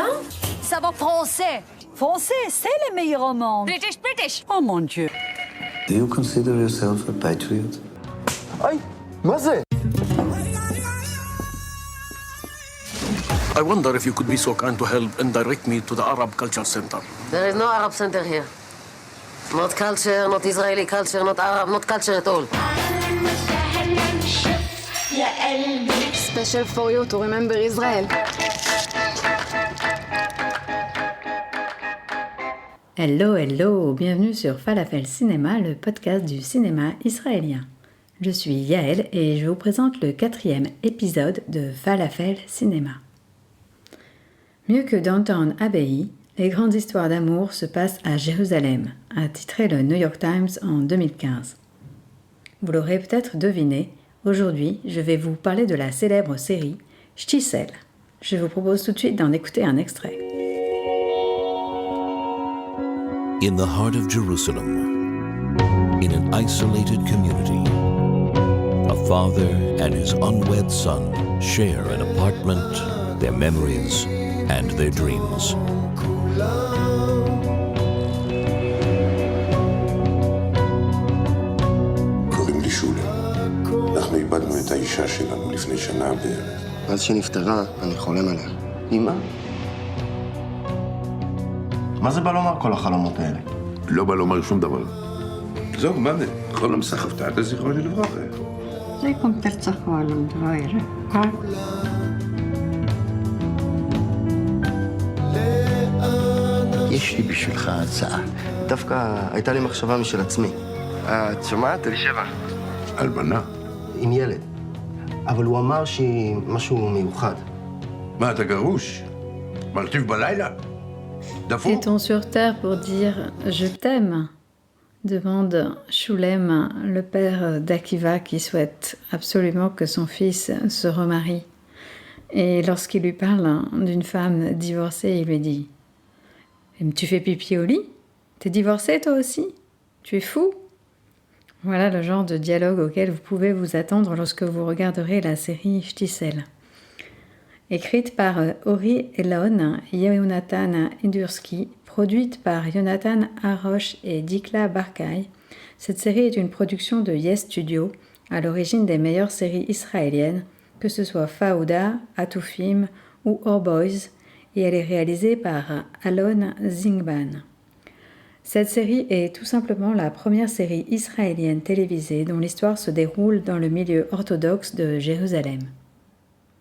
là? Ça va français. Français, c'est le meilleur au monde. British. Oh mon Dieu. Do you consider yourself a patriot? Ay, מה זה? I wonder if you could be so kind to help and direct me to the Arab Culture Center. There is no Arab center here. Not culture, not Israeli culture, not Arab, not culture at all. Special for you to remember Israel. Hello, bienvenue sur Falafel Cinéma, le podcast du cinéma israélien. Je suis Yael et je vous présente le 4e épisode de Falafel Cinéma. Mieux que Downton Abbey, les grandes histoires d'amour se passent à Jérusalem, a titré le New York Times en 2015. Vous l'aurez peut-être deviné, aujourd'hui je vais vous parler de la célèbre série Shtisel. Je vous propose tout de suite d'en écouter un extrait. In the heart of Jerusalem, in an isolated community, a father and his unwed son share an apartment, their memories, and their dreams. קוראים לי שולה. אנחנו איבדנו את האישה שלנו לפני שנה בערך. אז שנפטרה, אני חולם עליה. אמא? מה זה בא לומר כל החלומות האלה? לא בא לומר שום דבר. זהו, מה זה? חולם סחבתא עד הזכרו לברכה. זה קומפלצה חולם דבוירה. יש לי בשבילך הצעה. דווקא הייתה לי מחשבה משל עצמי. את שומעת? אלישבע. אלמנה. עם ילד. אבל הוא אמר שהיא משהו מיוחד. מה, אתה גרוש? מרטיב בלילה? דפוק? Est-on sur terre pour dire « je t'aime » demande Shulem, le père d'Akiva qui souhaite absolument que son fils se remarie. Et lorsqu'il lui parle d'une femme divorcée, il lui dit « Tu fais pipi au lit? T'es divorcé toi aussi? Tu es fou ?» Voilà le genre de dialogue auquel vous pouvez vous attendre lorsque vous regarderez la série Shtisel. Écrite par Ori Elon, Yonatan Endursky, produite par Jonathan Harosh et Dikla Barkay, cette série est une production de Yes Studio, à l'origine des meilleures séries israéliennes, que ce soit Fauda, Atufim ou Our Boys, et elle est réalisée par Alon Zingban. Cette série est tout simplement la première série israélienne télévisée dont l'histoire se déroule dans le milieu orthodoxe de Jérusalem.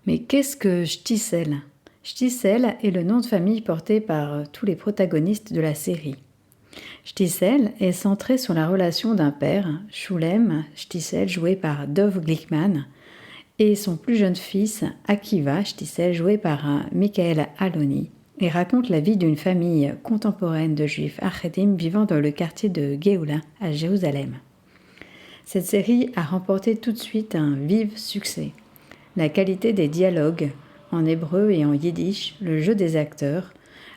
Mais qu'est-ce que Shtisel? Shtisel est le nom de famille porté par tous les protagonistes de la série. Shtisel est centré sur la relation d'un père, Shulem Shtisel, joué par Dov Glickman, et son plus jeune fils, Akiva Shtisel, joué par Michael Aloni, et raconte la vie d'une famille contemporaine de juifs Haredim vivant dans le quartier de Géoula, à Jérusalem. Cette série a remporté tout de suite un vif succès. La qualité des dialogues, en hébreu et en yiddish, le jeu des acteurs,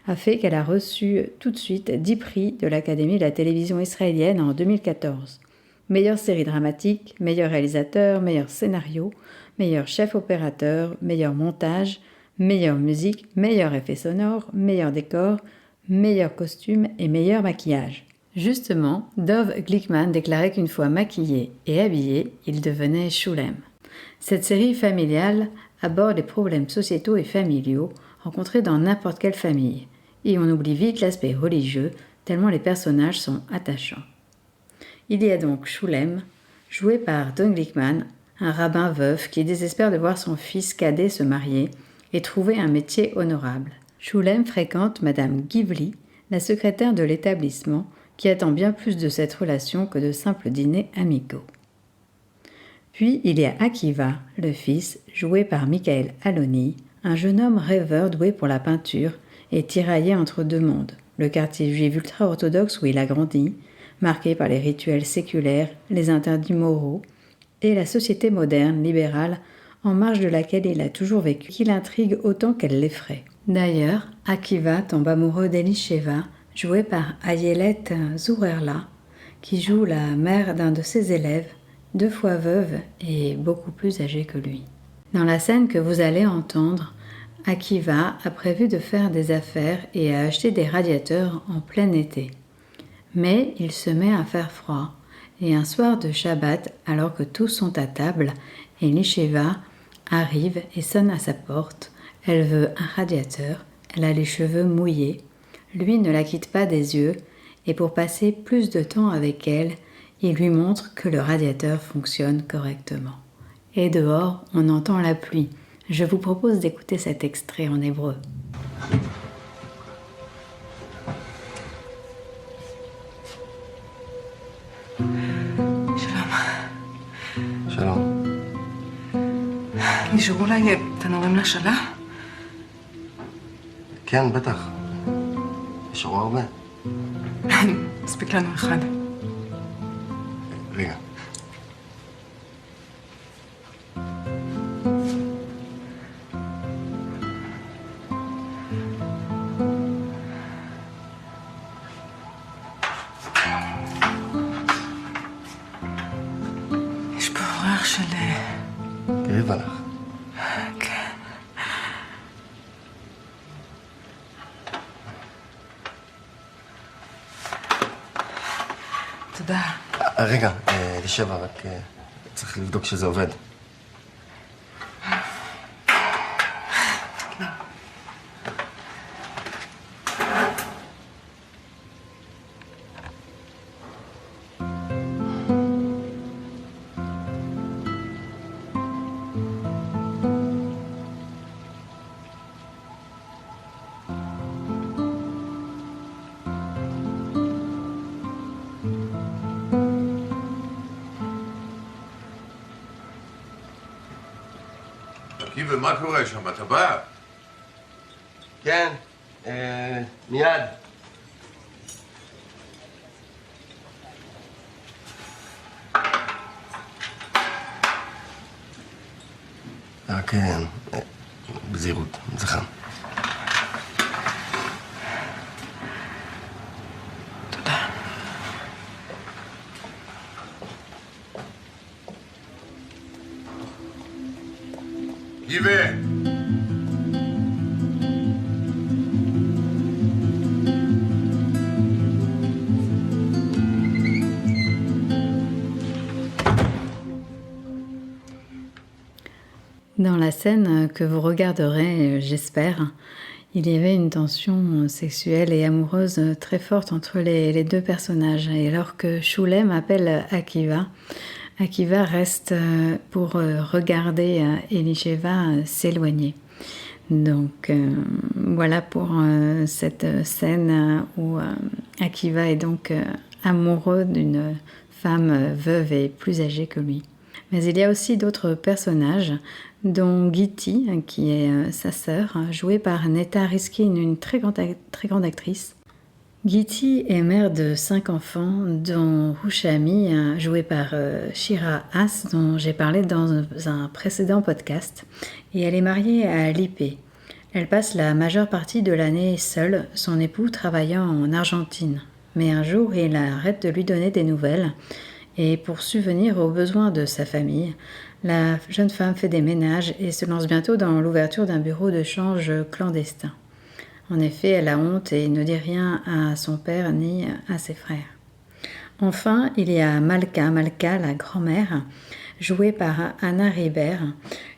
a fait qu'elle a reçu tout de suite 10 prix de l'Académie de la télévision israélienne en 2014. Meilleure série dramatique, meilleur réalisateur, meilleur scénario, meilleur chef opérateur, meilleur montage, meilleure musique, meilleur effet sonore, meilleur décor, meilleur costume et meilleur maquillage. Justement, Dov Glickman déclarait qu'une fois maquillé et habillé, il devenait Shulem. Cette série familiale aborde les problèmes sociétaux et familiaux rencontrés dans n'importe quelle famille, et on oublie vite l'aspect religieux tellement les personnages sont attachants. Il y a donc Shulem, joué par Don Glickman, un rabbin veuf qui désespère de voir son fils cadet se marier et trouver un métier honorable. Shulem fréquente Madame Givli, la secrétaire de l'établissement, qui attend bien plus de cette relation que de simples dîners amicaux. Puis il y a Akiva, le fils, joué par Michael Aloni, un jeune homme rêveur doué pour la peinture et tiraillé entre deux mondes, le quartier juif ultra-orthodoxe où il a grandi, marqué par les rituels séculaires, les interdits moraux, et la société moderne, libérale, en marge de laquelle il a toujours vécu, qui l'intrigue autant qu'elle l'effraie. D'ailleurs, Akiva tombe amoureux d'Elisheva, jouée par Ayelet Zourerla, qui joue la mère d'un de ses élèves, 2 fois veuve et beaucoup plus âgée que lui. Dans la scène que vous allez entendre, Akiva a prévu de faire des affaires et a acheté des radiateurs en plein été. Mais il se met à faire froid, et un soir de Shabbat, alors que tous sont à table, Elisheva arrive et sonne à sa porte. Elle veut un radiateur, elle a les cheveux mouillés. Lui ne la quitte pas des yeux, et pour passer plus de temps avec elle, il lui montre que le radiateur fonctionne correctement. Et dehors, on entend la pluie. Je vous propose d'écouter cet extrait en hébreu. שלום. נשארו אולי תנורים לשלה? כן, בטח. נשארו הרבה. מספיק לנו אחד. רגע. יש פה ריח של... תראי בלך. כן. תודה. רגע, אלישבע, רק צריך לבדוק שזה עובד. ומה קורה שם? אתה בא? כן, מיד. רק בזהירות, זה חם. תודה. גיבה! Dans la scène que vous regarderez, j'espère, il y avait une tension sexuelle et amoureuse très forte entre les deux personnages. Et alors que Shulem appelle Akiva, Akiva reste pour regarder Elisheva s'éloigner. Donc voilà pour cette scène où Akiva est donc amoureux d'une femme veuve et plus âgée que lui. Mais il y a aussi d'autres personnages, dont Gitti, qui est sa sœur, jouée par Netta Riskin, une très grande actrice. Gitti est mère de 5 enfants, dont Rouchami, jouée par Shira Haas, dont j'ai parlé dans un précédent podcast, et elle est mariée à Lippé. Elle passe la majeure partie de l'année seule, son époux travaillant en Argentine. Mais un jour, il arrête de lui donner des nouvelles, et pour subvenir aux besoins de sa famille, la jeune femme fait des ménages et se lance bientôt dans l'ouverture d'un bureau de change clandestin. En effet, elle a honte et ne dit rien à son père ni à ses frères. Enfin, il y a Malka, la grand-mère, jouée par Anna Ribert,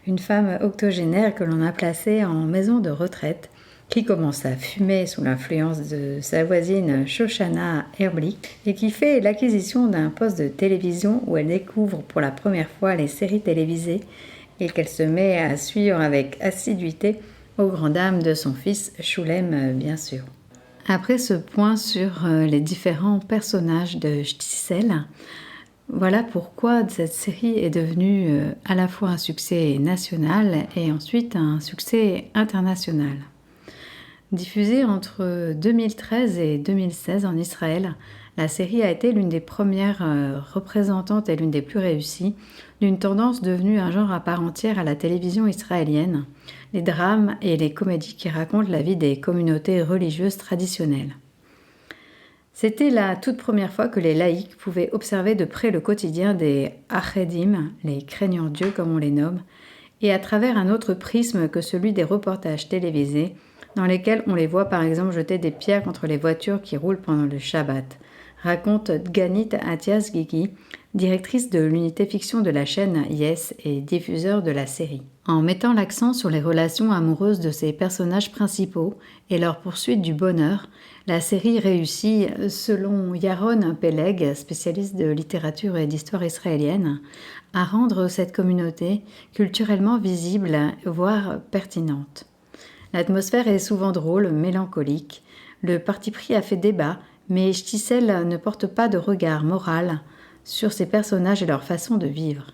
une femme octogénaire que l'on a placée en maison de retraite, qui commence à fumer sous l'influence de sa voisine Shoshana Erblick et qui fait l'acquisition d'un poste de télévision où elle découvre pour la première fois les séries télévisées et qu'elle se met à suivre avec assiduité aux grandes dames de son fils Shulem, bien sûr. Après ce point sur les différents personnages de Shtisel, voilà pourquoi cette série est devenue à la fois un succès national et ensuite un succès international. Diffusée entre 2013 et 2016 en Israël, la série a été l'une des premières représentantes et l'une des plus réussies d'une tendance devenue un genre à part entière à la télévision israélienne, les drames et les comédies qui racontent la vie des communautés religieuses traditionnelles. C'était la toute première fois que les laïcs pouvaient observer de près le quotidien des Achedim, les craignants Dieu comme on les nomme, et à travers un autre prisme que celui des reportages télévisés, dans lesquels on les voit par exemple jeter des pierres contre les voitures qui roulent pendant le Shabbat, raconte Dganit Atias-Gigi, directrice de l'unité fiction de la chaîne Yes et diffuseur de la série. En mettant l'accent sur les relations amoureuses de ses personnages principaux et leur poursuite du bonheur, la série réussit, selon Yaron Peleg, spécialiste de littérature et d'histoire israélienne, à rendre cette communauté culturellement visible, voire pertinente. L'atmosphère est souvent drôle, mélancolique. Le parti pris a fait débat, mais Shtisel ne porte pas de regard moral sur ses personnages et leur façon de vivre.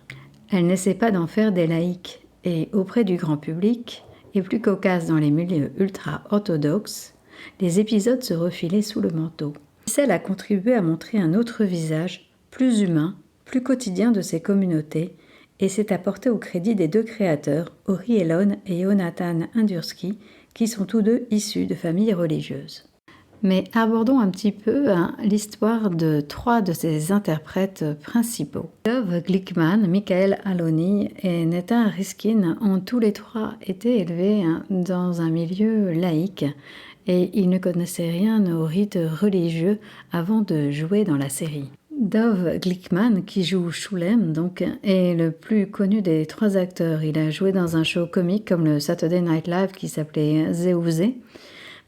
Elle n'essaie pas d'en faire des laïcs, et auprès du grand public, et plus cocasse dans les milieux ultra-orthodoxes, les épisodes se refilaient sous le manteau. Shtisel a contribué à montrer un autre visage, plus humain, plus quotidien de ces communautés, et s'est apporté au crédit des deux créateurs, Ori Elon et Yonatan Indursky, qui sont tous deux issus de familles religieuses. Mais abordons un petit peu l'histoire de trois de ses interprètes principaux. Dov Glickman, Michael Aloni et Netta Riskin ont tous les trois été élevés dans un milieu laïque et ils ne connaissaient rien aux rites religieux avant de jouer dans la série. Dov Glickman, qui joue Shulem, donc, est le plus connu des trois acteurs. Il a joué dans un show comique comme le Saturday Night Live qui s'appelait Zéouzé.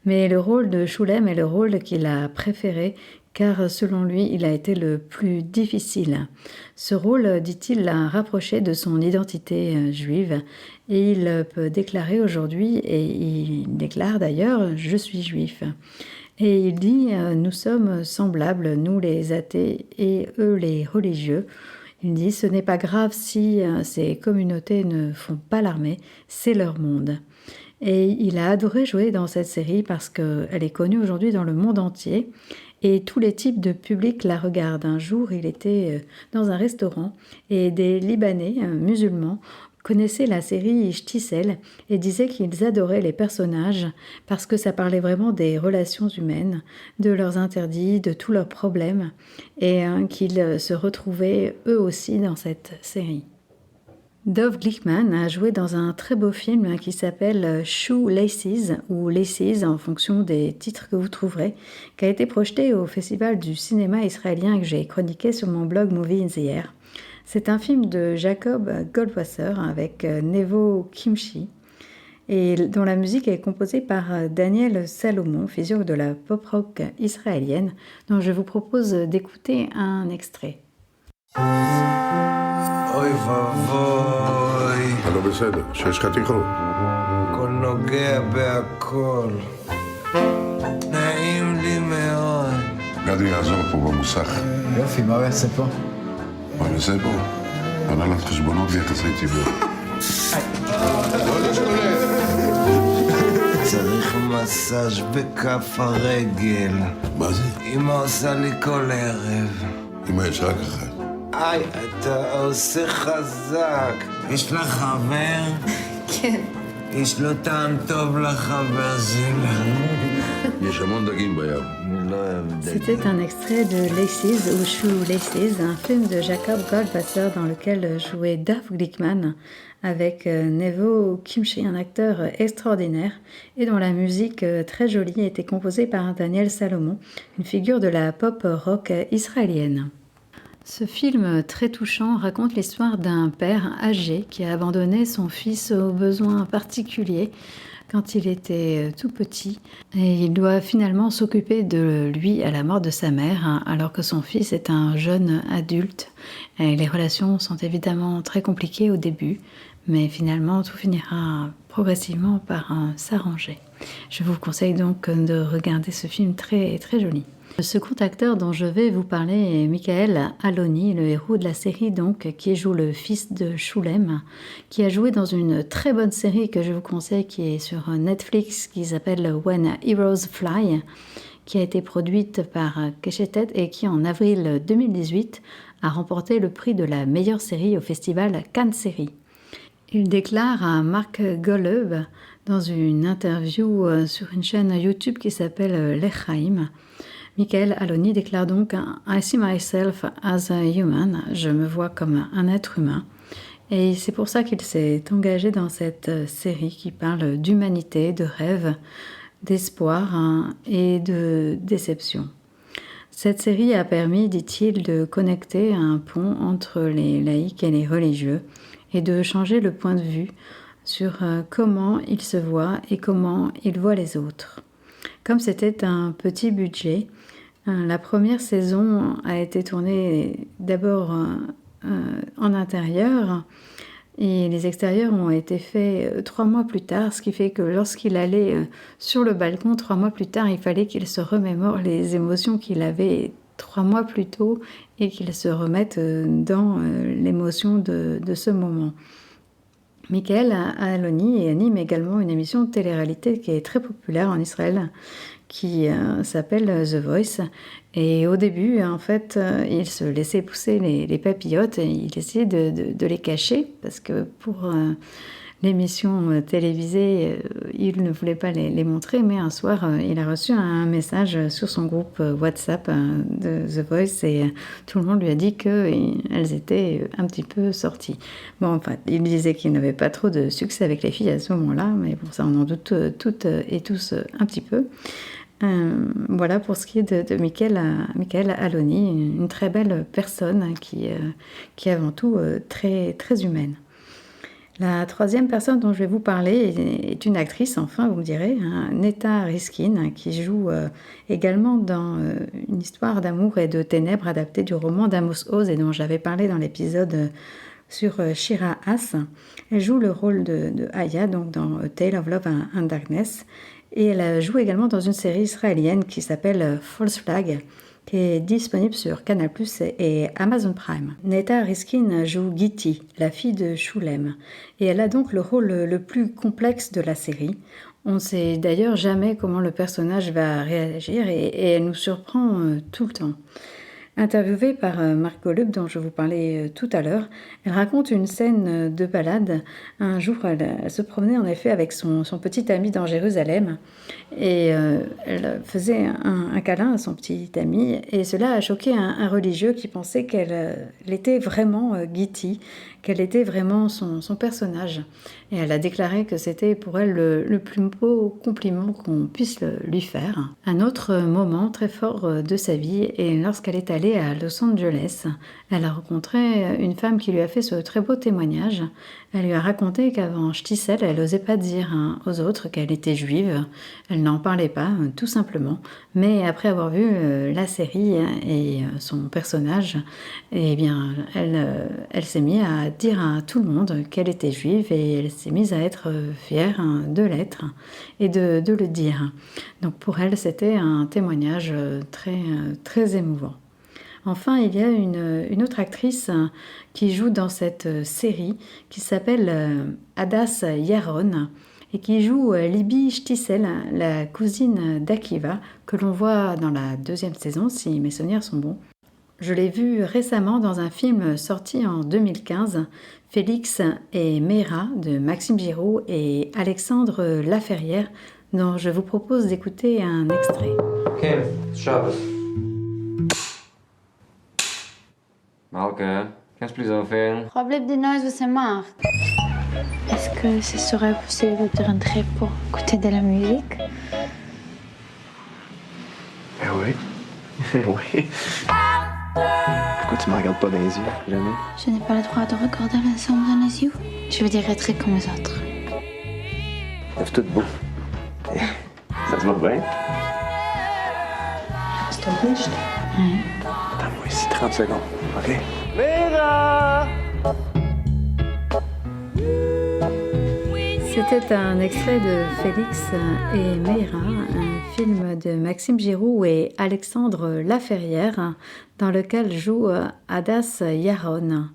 Mais le rôle de Shulem est le rôle qu'il a préféré, car selon lui, il a été le plus difficile. Ce rôle, dit-il, l'a rapproché de son identité juive, et il peut déclarer aujourd'hui, et il déclare d'ailleurs « Je suis juif ». Et il dit « Nous sommes semblables, nous les athées et eux les religieux ». Il dit « Ce n'est pas grave si ces communautés ne font pas l'armée, c'est leur monde ». Et il a adoré jouer dans cette série parce qu'elle est connue aujourd'hui dans le monde entier et tous les types de publics la regardent. Un jour, il était dans un restaurant et des Libanais musulmans connaissaient la série Shtisel et disaient qu'ils adoraient les personnages parce que ça parlait vraiment des relations humaines, de leurs interdits, de tous leurs problèmes et qu'ils se retrouvaient eux aussi dans cette série. Dov Glickman a joué dans un très beau film qui s'appelle Shoe Laces ou Laces en fonction des titres que vous trouverez, qui a été projeté au Festival du cinéma israélien que j'ai chroniqué sur mon blog Movie in the Air. C'est un film de Jacob Goldwasser avec Nevo Kimchi et dont la musique est composée par Daniel Salomon, figure de la pop-rock israélienne, dont je vous propose d'écouter un extrait. אוי ואבוי. אתה לא בסדר, שיש לך תיכון. הכל נוגע בהכל. נעים לי מאוד. גדי יעזור פה במוסך. יופי, מה הוא יעשה פה? מה הוא יעשה פה? הנהלת חשבונות ויחסי ציבור. צריך מסאז' בכף הרגל. מה זה? אמא עושה לי כל ערב. אמא יש רק אחת. היי, אתה עושה חזק. יש לך חבר? כן. יש לו טעם טוב לחבר שלה. יש המון דגים בים. C'était un extrait de Laces ou Shoe Laces, un film de Jacob Goldwasser dans lequel jouait Dov Glickman avec Nevo Kimchi, un acteur extraordinaire et dont la musique très jolie a été composée par Daniel Salomon, une figure de la pop rock israélienne. Ce film très touchant raconte l'histoire d'un père âgé qui a abandonné son fils aux besoins particuliers quand il était tout petit et il doit finalement s'occuper de lui à la mort de sa mère alors que son fils est un jeune adulte. Et les relations sont évidemment très compliquées au début, mais finalement tout finira progressivement par s'arranger. Je vous conseille donc de regarder ce film très, très joli. Le second acteur dont je vais vous parler est Michael Aloni, le héros de la série donc, qui joue le fils de Shulem, qui a joué dans une très bonne série que je vous conseille qui est sur Netflix, qui s'appelle When Heroes Fly, qui a été produite par Keshetet et qui en avril 2018 a remporté le prix de la meilleure série au festival Cannes Série. Il déclare à Mark Golub dans une interview sur une chaîne YouTube qui s'appelle L'Echaim. Michael Aloni déclare donc « I see myself as a human », je me vois comme un être humain. Et c'est pour ça qu'il s'est engagé dans cette série qui parle d'humanité, de rêve, d'espoir et de déception. Cette série a permis, dit-il, de connecter un pont entre les laïcs et les religieux et de changer le point de vue sur comment ils se voient et comment ils voient les autres. Comme c'était un petit budget, la première saison a été tournée d'abord en intérieur et les extérieurs ont été faits 3 mois plus tard, ce qui fait que lorsqu'il allait sur le balcon 3 mois plus tard, il fallait qu'il se remémore les émotions qu'il avait 3 mois plus tôt et qu'il se remette dans l'émotion de ce moment. Michael Aloni anime également une émission de télé-réalité qui est très populaire en Israël, qui s'appelle The Voice. Et au début, en fait, il se laissait pousser les papillotes et il essayait de les cacher parce que pour l'émission télévisée, il ne voulait pas les montrer. Mais un soir, il a reçu un message sur son groupe WhatsApp de The Voice et tout le monde lui a dit qu'elles étaient un petit peu sorties. Bon, enfin, il disait qu'il n'avait pas trop de succès avec les filles à ce moment-là, mais bon, ça on en doute toutes et tous un petit peu. Voilà pour ce qui est de Michael Aloni, une très belle personne qui est avant tout très, très humaine. La troisième personne dont je vais vous parler est une actrice, enfin vous me direz, Netta Riskin, qui joue également dans une histoire d'amour et de ténèbres adaptée du roman d'Amos Oz et dont j'avais parlé dans l'épisode sur Shira Haas. Elle joue le rôle de Aya, donc dans A Tale of Love and Darkness. Et elle joue également dans une série israélienne qui s'appelle False Flag, qui est disponible sur Canal+ et Amazon Prime. Netta Riskin joue Giti, la fille de Shulem, et elle a donc le rôle le plus complexe de la série. On ne sait d'ailleurs jamais comment le personnage va réagir et elle nous surprend tout le temps. Interviewée par Marc Golub, dont je vous parlais tout à l'heure, elle raconte une scène de balade. Un jour, elle se promenait en effet avec son petit ami dans Jérusalem et elle faisait un câlin à son petit ami et cela a choqué un religieux qui pensait qu'elle était vraiment Giti, qu'elle était vraiment son personnage. Et elle a déclaré que c'était pour elle le plus beau compliment qu'on puisse lui faire. Un autre moment très fort de sa vie est lorsqu'elle est allée à Los Angeles. Elle a rencontré une femme qui lui a fait ce très beau témoignage. Elle lui a raconté qu'avant Shtisel, elle n'osait pas dire aux autres qu'elle était juive. Elle n'en parlait pas, tout simplement. Mais après avoir vu la série et son personnage, eh bien, elle s'est mise à dire à tout le monde qu'elle était juive et elle s'est mise à être fière de l'être et de le dire. Donc pour elle, c'était un témoignage très, très émouvant. Enfin, il y a une autre actrice qui joue dans cette série qui s'appelle Hadass Yaron et qui joue Libby Shtisel, la cousine d'Akiva, que l'on voit dans la 2e saison, si mes souvenirs sont bons. Je l'ai vue récemment dans un film sorti en 2015, Félix et Meira, de Maxime Giraud et Alexandre Laferrière, dont je vous propose d'écouter un extrait. Kim, Shabbos. Malka, kannst du plus aufhören? Problème de noise, vous marre. Est-ce que ce serait possible de rentrer pour écouter de la musique? Eh oui. Oui. Pourquoi tu me regardes pas dans les yeux, jamais? Je n'ai pas le droit de regarder l'ensemble dans les yeux. Je veux dire être comme les autres. Lève tout beau. Ça te va bien? C'est un peu juste. Oui. Attends-moi ici 30 secondes, OK? Mira! C'était un extrait de Félix et Meira, un film de Maxime Giroux et Alexandre Laferrière, dans lequel joue Hadass Yaron.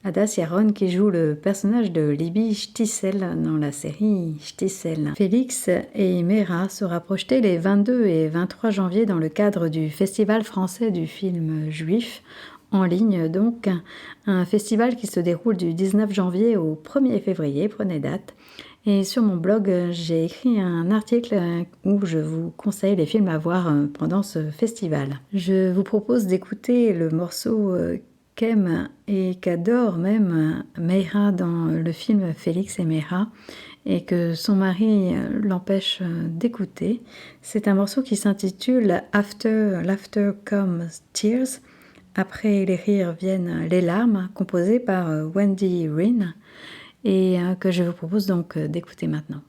Hadass Yaron qui joue le personnage de Libby Shtisel dans la série Shtisel. Félix et Meira sera projeté les 22 et 23 janvier dans le cadre du Festival français du film juif, en ligne donc, un festival qui se déroule du 19 janvier au 1er février, prenez date. Et sur mon blog, j'ai écrit un article où je vous conseille les films à voir pendant ce festival. Je vous propose d'écouter le morceau qu'aime et qu'adore même Meira dans le film Félix et Meira, et que son mari l'empêche d'écouter. C'est un morceau qui s'intitule After Laughter Comes Tears. Après les rires viennent les larmes, composé par Wendy Wren, et que je vous propose donc d'écouter maintenant.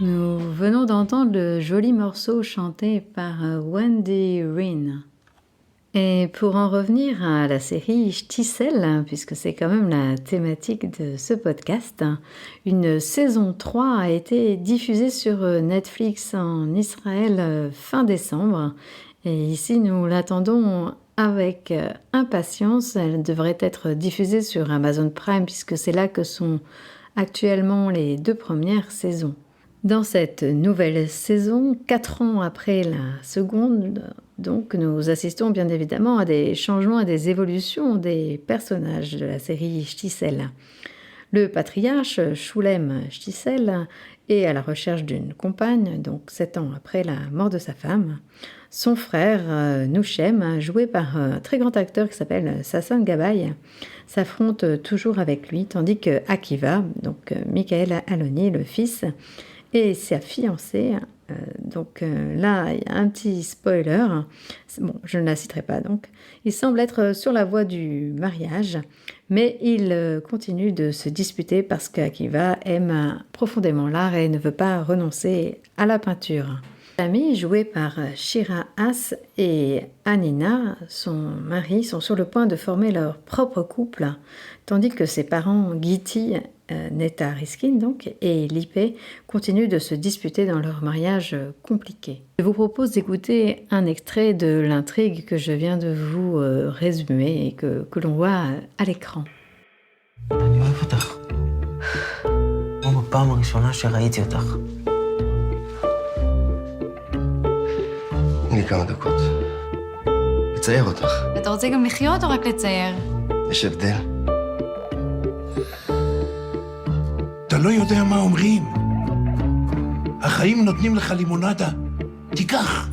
Nous venons d'entendre le joli morceau chanté par Wendy Wren. Et pour en revenir à la série Shtisel, puisque c'est quand même la thématique de ce podcast, une saison 3 a été diffusée sur Netflix en Israël fin décembre. Et ici, nous l'attendons avec impatience. Elle devrait être diffusée sur Amazon Prime, puisque c'est là que sont actuellement les 2 premières saisons. Dans cette nouvelle saison, 4 ans après la seconde, donc, nous assistons bien évidemment à des changements et des évolutions des personnages de la série Shtisel. Le patriarche, Shulem Shtisel, est à la recherche d'une compagne, donc 7 ans après la mort de sa femme. Son frère, Nushem, joué par un très grand acteur qui s'appelle Sasson Gabay, s'affronte toujours avec lui, tandis que Akiva, donc Michael Aloni, le fils, et sa fiancée. Là, il y a un petit spoiler. Bon, je ne la citerai pas donc. Il semble être sur la voie du mariage, mais il continue de se disputer parce qu'Akiva aime profondément l'art et ne veut pas renoncer à la peinture. Ami, jouée par Shira Haas et Anina, son mari, sont sur le point de former leur propre couple, tandis que ses parents, Gitti, Neta Riskin donc, et Lippé continuent de se disputer dans leur mariage compliqué. Je vous propose d'écouter un extrait de l'intrigue que je viens de vous résumer et que l'on voit à l'écran. אני אוהב אותך. כמו בפעם הראשונה שראיתי אותך. תני כמה דקות. לצייר אותך. אתה רוצה גם לחיות או רק לצייר? יש הבדל. אתה לא יודע מה אומרים. החיים נותנים לך לימונדה. תיקח.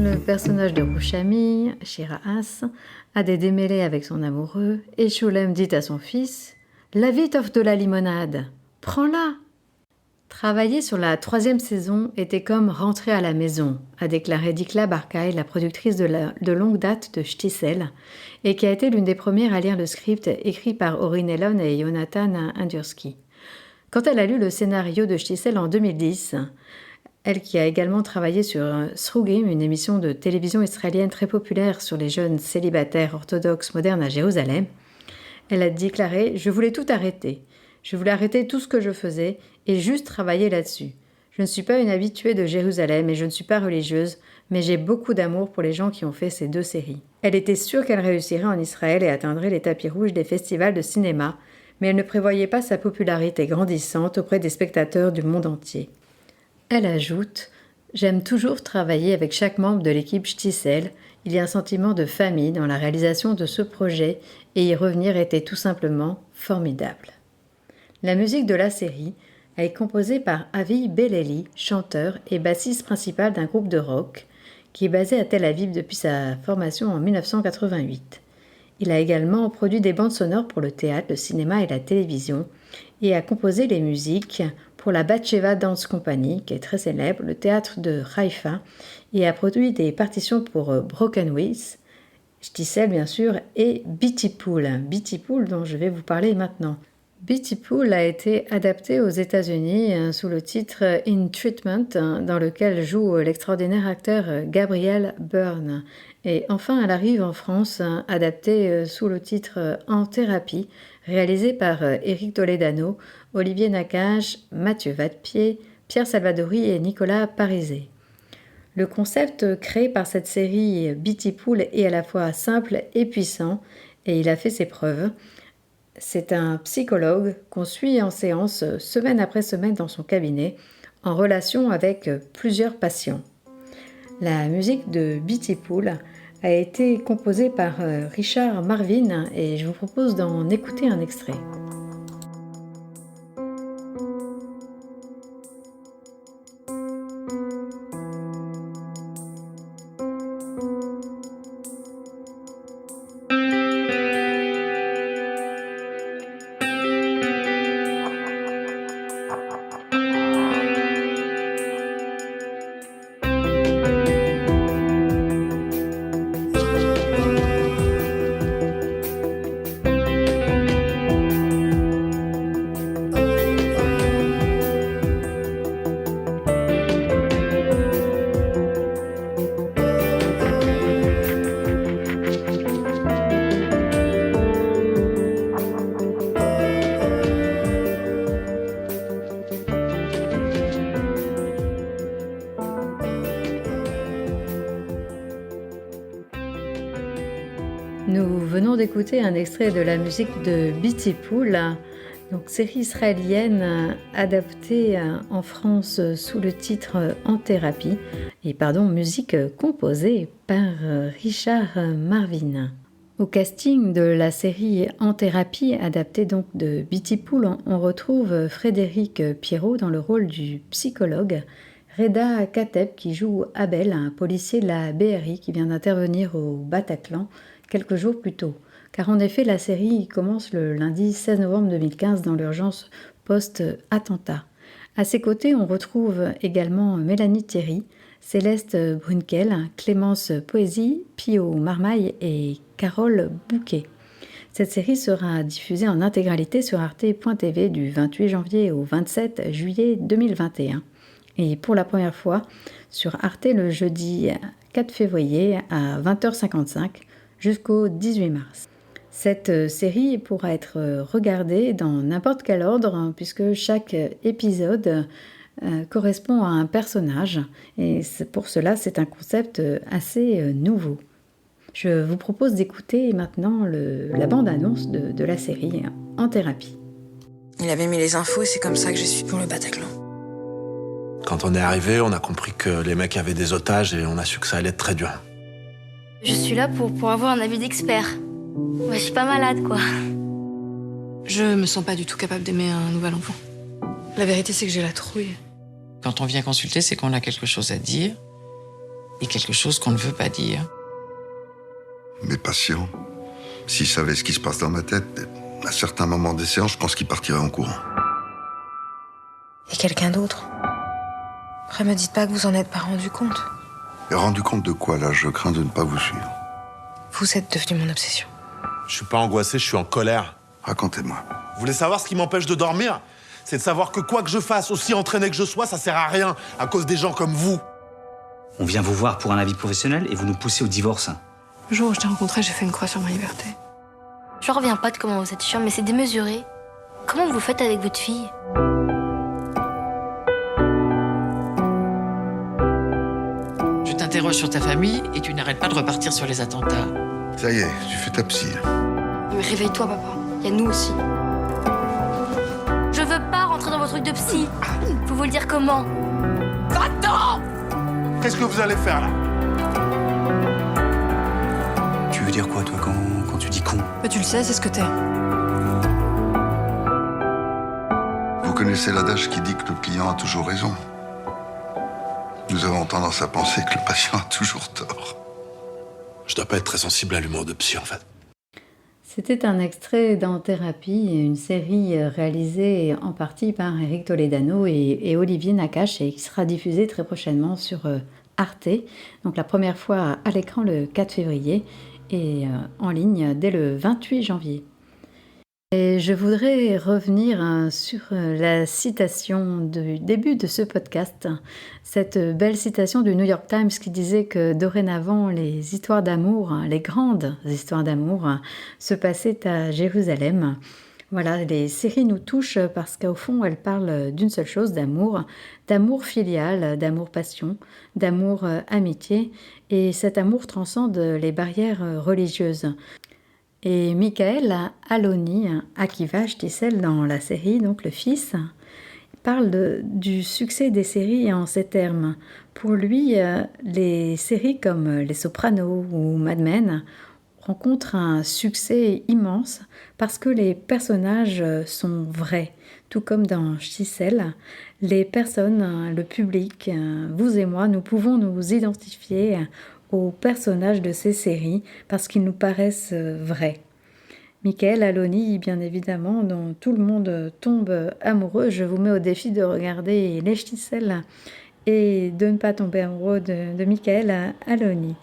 Le personnage de Rouchami, Shira Haas, a des démêlés avec son amoureux et Shulem dit à son fils « La vie t'offre de la limonade, prends-la !» Travailler sur la 3e saison était comme rentrer à la maison, a déclaré Dikla Barkay, la productrice de longue date de Shtisel, et qui a été l'une des premières à lire le script écrit par Orin Elon et Jonathan Indursky. Quand elle a lu le scénario de Shtisel en 2010, elle qui a également travaillé sur Srugim, une émission de télévision israélienne très populaire sur les jeunes célibataires orthodoxes modernes à Jérusalem, elle a déclaré « Je voulais tout arrêter. Je voulais arrêter tout ce que je faisais et juste travailler là-dessus. Je ne suis pas une habituée de Jérusalem et je ne suis pas religieuse, mais j'ai beaucoup d'amour pour les gens qui ont fait ces 2 séries. Elle était sûre qu'elle réussirait en Israël et atteindrait les tapis rouges des festivals de cinéma, mais elle ne prévoyait pas sa popularité grandissante auprès des spectateurs du monde entier. Elle ajoute « J'aime toujours travailler avec chaque membre de l'équipe Shtisel. Il y a un sentiment de famille dans la réalisation de ce projet et y revenir était tout simplement formidable. » La musique de la série est composée par Avi Belleli, chanteur et bassiste principal d'un groupe de rock, qui est basé à Tel Aviv depuis sa formation en 1988. Il a également produit des bandes sonores pour le théâtre, le cinéma et la télévision, et a composé les musiques pour la Batsheva Dance Company, qui est très célèbre, le théâtre de Haïfa, et a produit des partitions pour Broken Wings, Shtisel bien sûr, et Bitty Pool dont je vais vous parler maintenant. Bitty Pool a été adapté aux États-Unis sous le titre In Treatment, dans lequel joue l'extraordinaire acteur Gabriel Byrne. Et enfin, elle arrive en France, adaptée sous le titre En thérapie, réalisé par Éric Toledano, Olivier Nakache, Mathieu Vadepied, Pierre Salvadori et Nicolas Parizet. Le concept créé par cette série Bitty Pool est à la fois simple et puissant, et il a fait ses preuves. C'est un psychologue qu'on suit en séance semaine après semaine dans son cabinet, en relation avec plusieurs patients. La musique de Bitty Pool a été composée par Richard Marvin et je vous propose d'en écouter un extrait. Nous venons d'écouter un extrait de la musique de Bitty Pool, donc série israélienne adaptée en France sous le titre En thérapie, musique composée par Richard Marvin. Au casting de la série En thérapie, adaptée donc de Bitty Pool, on retrouve Frédéric Pierrot dans le rôle du psychologue, Reda Kateb qui joue Abel, un policier de la BRI qui vient d'intervenir au Bataclan quelques jours plus tôt. Car en effet, la série commence le lundi 16 novembre 2015 dans l'urgence post-attentat. À ses côtés, on retrouve également Mélanie Thierry, Céleste Brunkel, Clémence Poésie, Pio Marmaille et Carole Bouquet. Cette série sera diffusée en intégralité sur arte.tv du 28 janvier au 27 juillet 2021. Et pour la première fois sur Arte le jeudi 4 février à 20h55 jusqu'au 18 mars. Cette série pourra être regardée dans n'importe quel ordre puisque chaque épisode correspond à un personnage et pour cela c'est un concept assez nouveau. Je vous propose d'écouter maintenant la bande-annonce de la série En thérapie. Il avait mis les infos et c'est comme ça que je suis pour le Bataclan. Quand on est arrivé, on a compris que les mecs avaient des otages et on a su que ça allait être très dur. Je suis là pour avoir un avis d'expert. Moi, je suis pas malade, quoi. Je me sens pas du tout capable d'aimer un nouvel enfant. La vérité, c'est que j'ai la trouille. Quand on vient consulter, c'est qu'on a quelque chose à dire et quelque chose qu'on ne veut pas dire. Mes patients, s'ils savaient ce qui se passe dans ma tête, à certains moments des séances, je pense qu'ils partiraient en courant. Et quelqu'un d'autre. Après, me dites pas que vous en êtes pas rendu compte. Et rendu compte de quoi, là? Je crains de ne pas vous suivre. Vous êtes devenu mon obsession. Je suis pas angoissé, je suis en colère. Racontez-moi. Vous voulez savoir ce qui m'empêche de dormir? C'est de savoir que quoi que je fasse, aussi entraîné que je sois, ça sert à rien, à cause des gens comme vous. On vient vous voir pour un avis professionnel et vous nous poussez au divorce. Le jour où je t'ai rencontré, j'ai fait une croix sur ma liberté. Je reviens pas de comment vous êtes chiant, mais c'est démesuré. Comment vous faites avec votre fille? t'interroges sur ta famille et tu n'arrêtes pas de repartir sur les attentats. Ça y est, tu fais ta psy. Mais réveille-toi, papa. Il y a nous aussi. Je veux pas rentrer dans vos trucs de psy. Faut vous le dire comment? Va-t'en! Qu'est-ce que vous allez faire là? Tu veux dire quoi, toi, quand tu dis con? Mais tu le sais, c'est ce que t'es. Vous connaissez l'adage qui dit que le client a toujours raison. Nous avons tendance à penser que le patient a toujours tort. Je dois pas être très sensible à l'humour de psy, en fait. C'était un extrait d'En Thérapie, une série réalisée en partie par Eric Toledano et Olivier Nakache et qui sera diffusée très prochainement sur Arte. Donc la première fois à l'écran le 4 février et en ligne dès le 28 janvier. Et je voudrais revenir sur la citation du début de ce podcast, cette belle citation du New York Times qui disait que dorénavant les histoires d'amour, les grandes histoires d'amour, se passaient à Jérusalem. Voilà, les séries nous touchent parce qu'au fond elles parlent d'une seule chose, d'amour filial, d'amour passion, d'amour amitié, et cet amour transcende les barrières religieuses. Et Michael Aloni, Akiva Shtisel dans la série, donc le fils, parle du succès des séries en ces termes. Pour lui, les séries comme Les Sopranos ou Mad Men rencontrent un succès immense parce que les personnages sont vrais. Tout comme dans Shtisel, les personnes, le public, vous et moi, nous pouvons nous identifier aux personnages de ces séries parce qu'ils nous paraissent vrais. Michael Aloni, bien évidemment, dont tout le monde tombe amoureux. Je vous mets au défi de regarder les Shtisel et de ne pas tomber amoureux de Michael Aloni.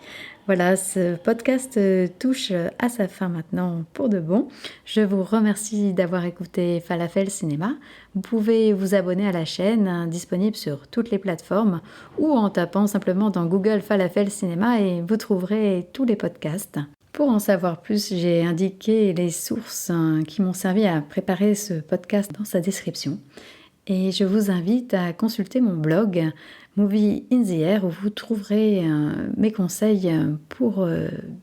Voilà, ce podcast touche à sa fin maintenant pour de bon. Je vous remercie d'avoir écouté Falafel Cinéma. Vous pouvez vous abonner à la chaîne, disponible sur toutes les plateformes, ou en tapant simplement dans Google Falafel Cinéma et vous trouverez tous les podcasts. Pour en savoir plus, j'ai indiqué les sources qui m'ont servi à préparer ce podcast dans sa description. Et je vous invite à consulter mon blog Movie in the Air où vous trouverez mes conseils pour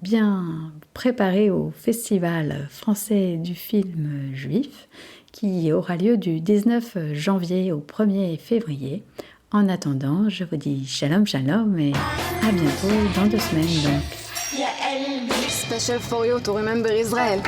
bien préparer au Festival français du film juif qui aura lieu du 19 janvier au 1er février. En attendant, je vous dis shalom shalom et à bientôt dans 2 semaines donc. Special for you to remember Israel.